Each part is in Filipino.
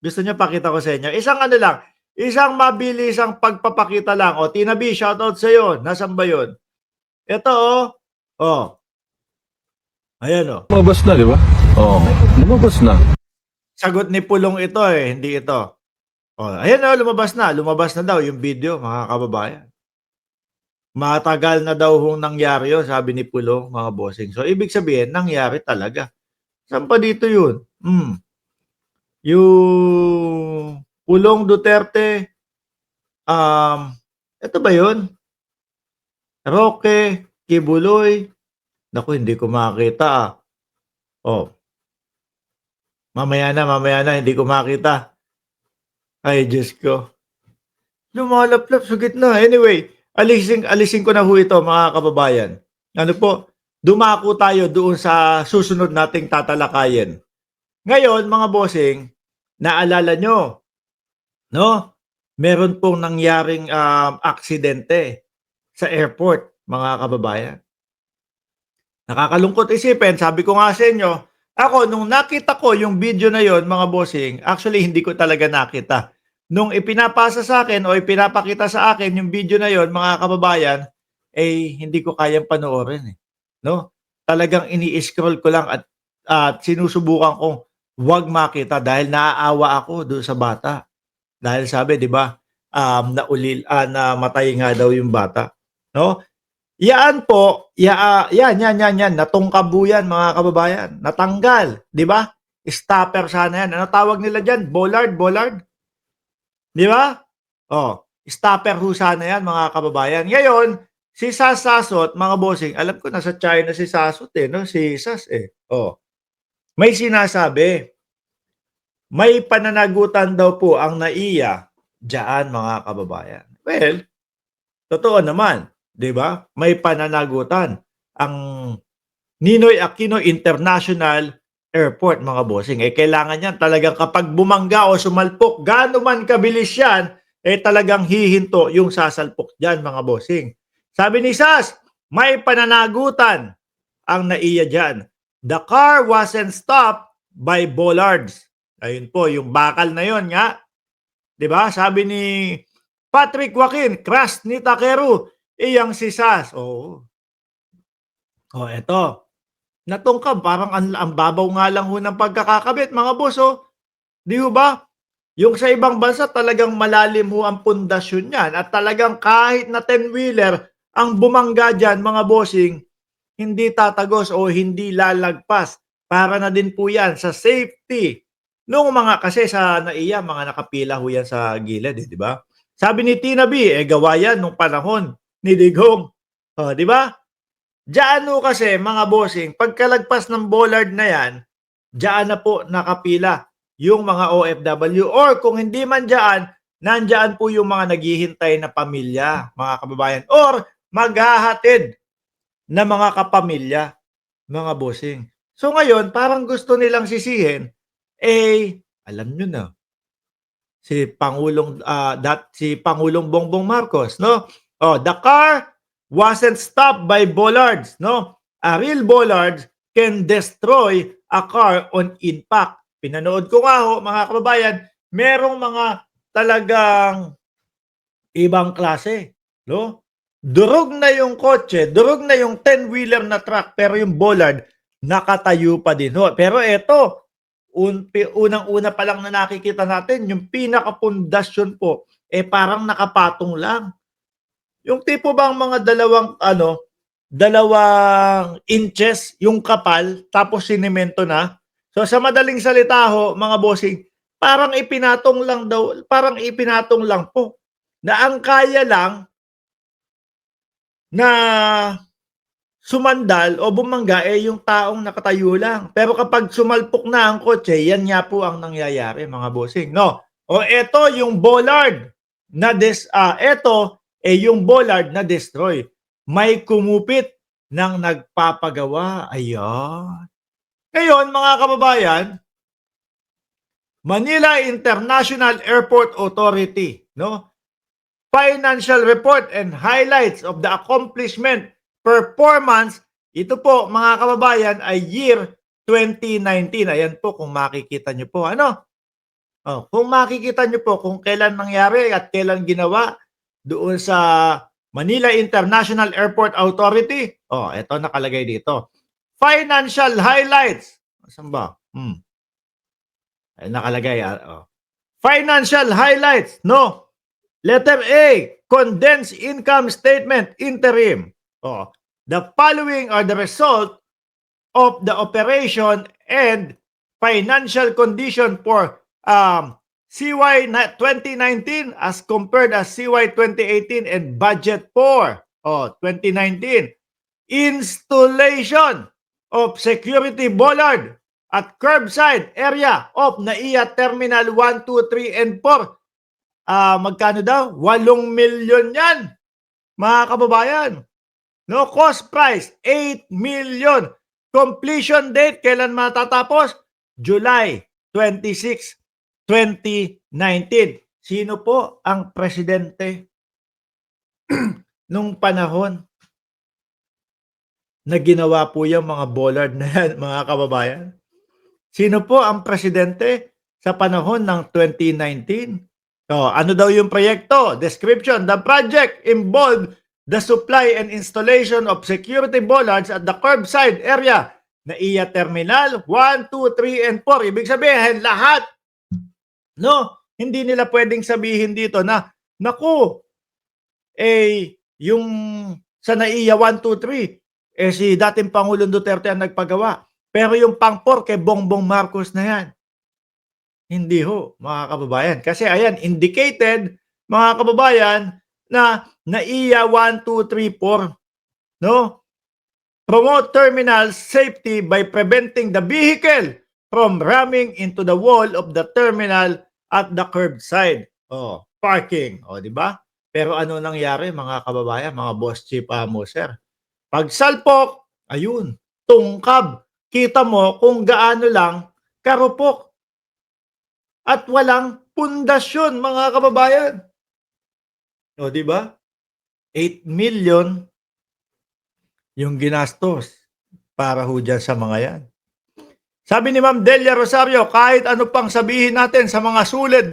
Gusto niyo pakita ko sa inyo? Isang ano lang, isang mabilisang pagpapakita lang. O, Tina B, shoutout sa'yo. Nasaan ba yun? Ito, oh. Oh, ayan, oh. Lumabas na, di ba? Oo, lumabas na. Sagot ni Pulong ito, eh. Hindi ito. Oh, ayan, oh. Lumabas na. Lumabas na daw yung video, mga kababayan. Matagal na daw hong nangyari yun, sabi ni Pulong, mga bossing. So, ibig sabihin, nangyari talaga. Saan pa dito yun? Yung Pulong Duterte, ito ba yun? Roque, Kibuloy. Naku, hindi ko makita, ah. Oh, mamaya na, hindi ko makita. Ay, Diyos ko. Lumalaplap sa gitna. Anyway, alisin ko na ho ito, mga kababayan. Ano po, dumako tayo doon sa susunod nating tatalakayin. Ngayon, mga bossing, naalala nyo, no? Meron pong nangyaring aksidente sa airport, mga kababayan. Nakakalungkot isipin, sabi ko nga sa inyo, ako, nung nakita ko yung video na yon, mga bossing, actually hindi ko talaga nakita. Nung ipinapasa sa akin o ipinapakita sa akin yung video na yon, mga kababayan, eh hindi ko kayang panoorin, eh. No? Talagang ini-scroll ko lang at sinusubukan kong wag makita dahil naaawa ako doon sa bata. Dahil sabi, 'di ba, namatay nga daw yung bata, no? Yan po, yan, natungkab po yan, mga kababayan. Natanggal, 'di ba? Stopper sana yan. Ano tawag nila diyan? Bollard? 'Di ba? Oh, stopper ho sana yan, mga kababayan. Ngayon, si Sasasot, mga bossing, alam ko nasa China si Sasot, eh, no? Si Sas, eh. Oh, may sinasabi, may pananagutan daw po ang NAIA diyan, mga kababayan. Well, totoo naman, 'di ba? May pananagutan ang Ninoy Aquino International Airport, mga bossing. Eh, kailangan yan talagang kapag bumangga o sumalpok, gaano man kabilis yan, eh talagang hihinto yung sasalpok dyan, mga bossing. Sabi ni Sas, may pananagutan ang naiya dyan. The car wasn't stopped by bollards. Ayun po, yung bakal na yon nga. 'Di ba? Sabi ni Patrick Joaquin, crush ni Takeru, iyang si Sas. Oo. Oh, eto. Natungkab, parang ang babaw nga lang ho ng pagkakakabit, mga boss, oh. 'Di ho ba? Yung sa ibang bansa talagang malalim ho ang pundasyon niyan at talagang kahit na 10-wheeler ang bumangga diyan, mga bossing, hindi tatagos o hindi lalagpas. Para na din po 'yan sa safety nung mga, kasi sa NAIA mga nakapila ho 'yan sa gilid, eh, 'di ba? Sabi ni Tina B, eh gawa 'yan nung panahon ni Digong. Oh, 'di ba? Diyan ho kasi, mga bossing, pagkalagpas ng bollard na yan, diyan na po nakapila yung mga OFW or kung hindi man diyan, nandiyan po yung mga naghihintay na pamilya, mga kababayan, or maghahatid na mga kapamilya, mga bossing. So ngayon, parang gusto nilang sisihin, eh, alam nyo na, si Pangulong Bongbong Marcos, no? Oh, the car wasn't stopped by bollards, no? A real bollard can destroy a car on impact. Pinanood ko nga ho, mga kababayan, merong mga talagang ibang klase, no? Durog na yung kotse, durog na yung 10-wheeler na truck, pero yung bollard nakatayo pa din ho. Pero eto, unang-una pa lang na nakikita natin, yung pinakapundasyon po, eh parang nakapatong lang. Yung tipo bang mga dalawang inches yung kapal, tapos sinemento na. So sa madaling salita ho, mga bossing, parang ipinatong lang po. Na ang kaya lang na sumandal o bumangga, eh yung taong nakatayo lang. Pero kapag sumalpok na ang kotse, yan nga po ang nangyayari, mga bossing, no? O eto yung bollard yung bollard na destroy. May kumupit ng nagpapagawa. Ayan. Ngayon, mga kababayan, Manila International Airport Authority, no? Financial report and highlights of the accomplishment performance. Ito po, mga kababayan, ay year 2019. Ayan po, kung makikita nyo po. Ano? Oh, kung makikita niyo po kung kailan nangyari at kailan ginawa doon sa Manila International Airport Authority. Oh, ito nakalagay dito. Financial highlights. Saan ba? Ay, nakalagay. Oh. Financial highlights. No. Letter A, condensed income statement interim. Oh, the following are the result of the operation and financial condition for CY 2019 as compared as CY 2018 and budget for 2019. Installation of security bollard at curbside area of NAIA Terminal 1, 2, 3, and 4. Magkano daw? 8 milyon yan, mga kababayan. No, cost price, 8 million. Completion date, kailan matatapos? July 26, 2019. Sino po ang presidente nung panahon na ginawa po yung mga bollard na yan, mga kababayan? Sino po ang presidente sa panahon ng 2019? So, ano daw yung proyekto? Description, the project involved the supply and installation of security bollards at the curbside area NAIA Terminal 1, 2, 3, and 4. Ibig sabihin, lahat. No? Hindi nila pwedeng sabihin dito na, naku, yung sa NAIA 1, 2, 3, si dating Pangulong Duterte ang nagpagawa. Pero yung pang-4 kay Bongbong Marcos na yan. Hindi ho, mga kababayan. Kasi ayan, indicated, mga kababayan, na NAIA 1, 2, 3, 4. No? Promote terminal safety by preventing the vehicle from ramming into the wall of the terminal at the curbside. Parking. Di ba? Pero ano nangyari, mga kababayan, mga boss chief sir? Pagsalpok, ayun, tungkab. Kita mo kung gaano lang karupok. At walang pundasyon, mga kababayan. Di ba? 8 million yung ginastos para ho dyan sa mga yan. Sabi ni Ma'am Delia Rosario, kahit ano pang sabihin natin sa mga sulit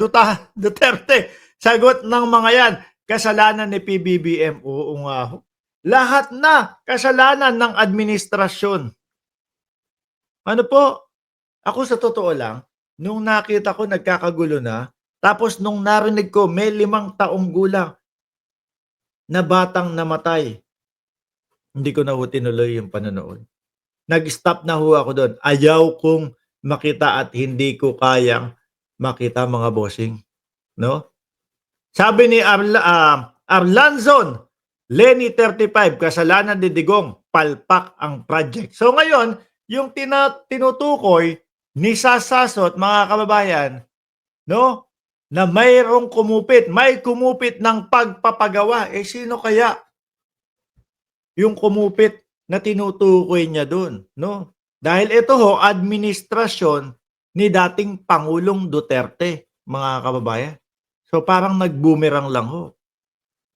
Duterte, sagot ng mga yan, kasalanan ni PBBM. Oo nga ho. Lahat na kasalanan ng administrasyon. Ano po? Ako sa totoo lang, nung nakita ko nagkakagulo na, tapos nung narinig ko may 5 taong gulang na batang namatay, hindi ko na ho tinuloy yung panonood. Nag-stop na ho ako doon. Ayaw kong makita at hindi ko kayang makita, mga bossing. No? Sabi ni Arlanzon, Lenny 35, kasalanan ni Digong, palpak ang project. So ngayon, yung tinutukoy ni Sasasot, mga kababayan, no? Na mayroong may kumupit ng pagpapagawa. Sino kaya yung kumupit na tinutukoy niya doon, no? Dahil ito ho, administrasyon ni dating Pangulong Duterte, mga kababayan. So parang nag-boomerang lang ho.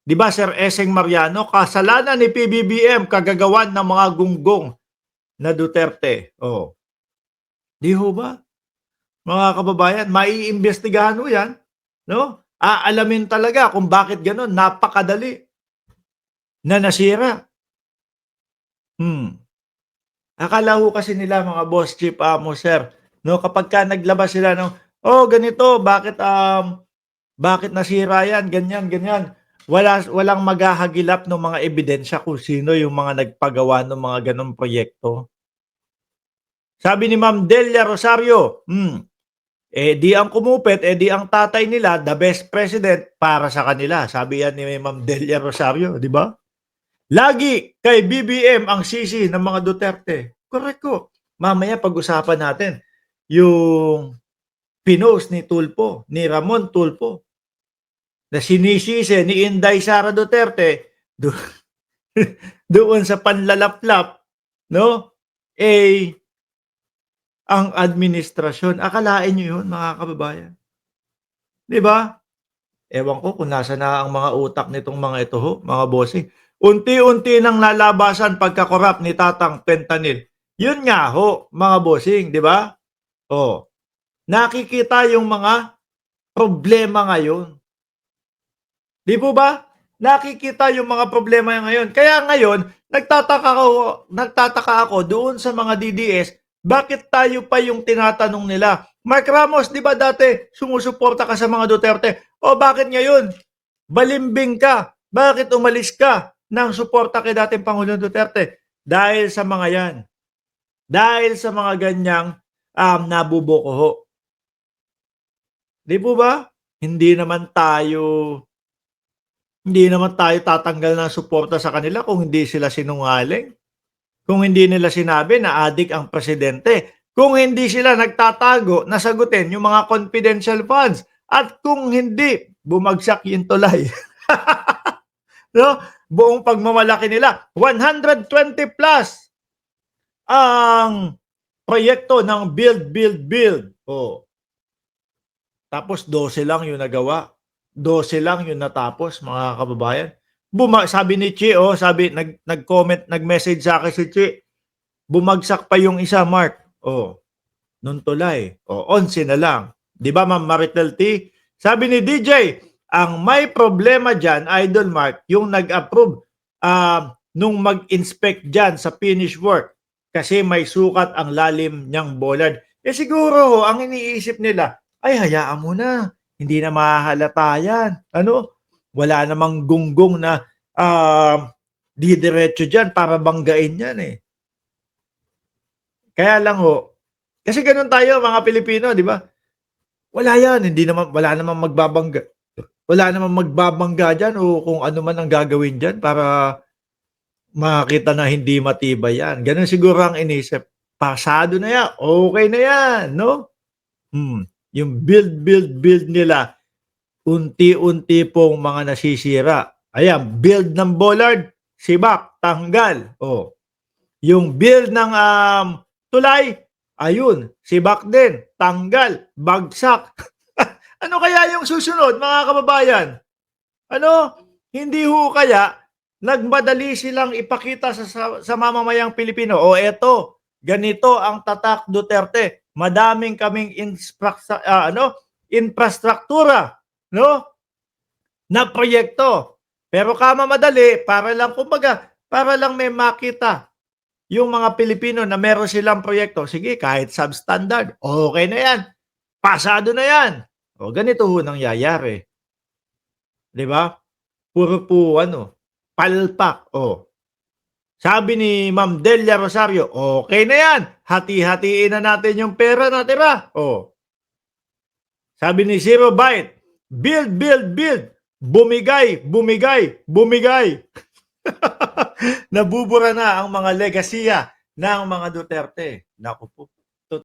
'Di ba, Sir Eseng Mariano, kasalanan ni PBBM kagagawan ng mga gunggong na Duterte. Di ho ba? Mga kababayan, maiimbestigahan ho 'yan, no? Aalamin talaga kung bakit gano'n, napakadali na nasira. Akala ho kasi nila, mga boss chief sir, no, kapag ka naglabas sila ng ganito, bakit nasira yan, ganyan. Walang maghahagilap ng mga ebidensya kung sino yung mga nagpagawa ng mga ganong proyekto. Sabi ni Ma'am Delia Rosario, di ang kumupit, di ang tatay nila, the best president para sa kanila. Sabi yan ni Ma'am Delia Rosario, di ba? Lagi kay BBM ang sisi ng mga Duterte. Correct ko. Mamaya pag-usapan natin yung pinost ni Tulfo, ni Ramon Tulfo, na sinisisi ni Inday Sara Duterte doon sa panlalaplap, no? Ang administrasyon. Akalain nyo yun, mga kababayan? Di ba? Ewan ko kung nasa na ang mga utak nitong mga ito ho, mga bossing. Unti-unti nang lalabasan pagkakorap ni Tatang Fentanyl. Yun nga ho, mga bossing, di ba? Nakikita yung mga problema ngayon. Di po ba? Nakikita yung mga problema ngayon. Kaya ngayon, nagtataka ako doon sa mga DDS, bakit tayo pa yung tinatanong nila? Mark Ramos, di ba dati sumusuporta ka sa mga Duterte? O bakit ngayon? Balimbing ka. Bakit umalis ka ng suporta kay dating Pangulong Duterte? Dahil sa mga yan. Dahil sa mga ganyang nabubukoho. Di po ba? Hindi naman tayo tatanggal ng suporta sa kanila kung hindi sila sinungaling. Kung hindi nila sinabi na adik ang presidente. Kung hindi sila nagtatago na sagutin yung mga confidential funds. At kung hindi, bumagsak yung tulay. No? Buong pagmamalaki nila. 120 plus ang proyekto ng build. Oh. Tapos 12 lang yung nagawa. 12 lang yung natapos, mga kababayan. Sabi ni Chi, nag-comment, nag-message sa akin si Chi, bumagsak pa yung isa, Mark. Nung tulay. 11 na lang. Di ba, Ma'am Maritel T? Sabi ni DJ, ang may problema dyan, Idol Mark, yung nag-approve nung mag-inspect dyan sa finish work kasi may sukat ang lalim niyang bollard. Siguro, ang iniisip nila, ay hayaan mo na. Hindi na mahahalata yan. Wala namang gunggong na didiretso dyan para banggain yan eh. Kaya lang kasi ganun tayo mga Pilipino, di ba? Wala yan, wala namang magbabangga. Wala namang magbabangga dyan o kung ano man ang gagawin dyan para makita na hindi matibay yan. Ganun siguro ang inisip. Pasado na yan, okay na yan, no? Yung build nila, unti-unti pong mga nasisira. Ayan, build ng bollard, sibak, tanggal. Yung build ng tulay, ayun, sibak din, tanggal, bagsak. Ano kaya yung susunod, mga kababayan? Hindi kaya nagmadali silang ipakita sa mamamayang Pilipino, eto, ganito ang tatak Duterte. Madaming kaming infrastruktura, no? Na proyekto. Pero kamamadali, para lang may makita yung mga Pilipino na meron silang proyekto. Sige, kahit substandard, okay na yan. Pasado na yan. Ganito nangyayari. Di ba? Puro palpak. Sabi ni Ma'am Delia Rosario, okay na yan. Hati-hatiin na natin yung pera natira. Sabi ni Zero Byte, build. Bumigay. Nabubura na ang mga legasiya ng mga Duterte. Naku po.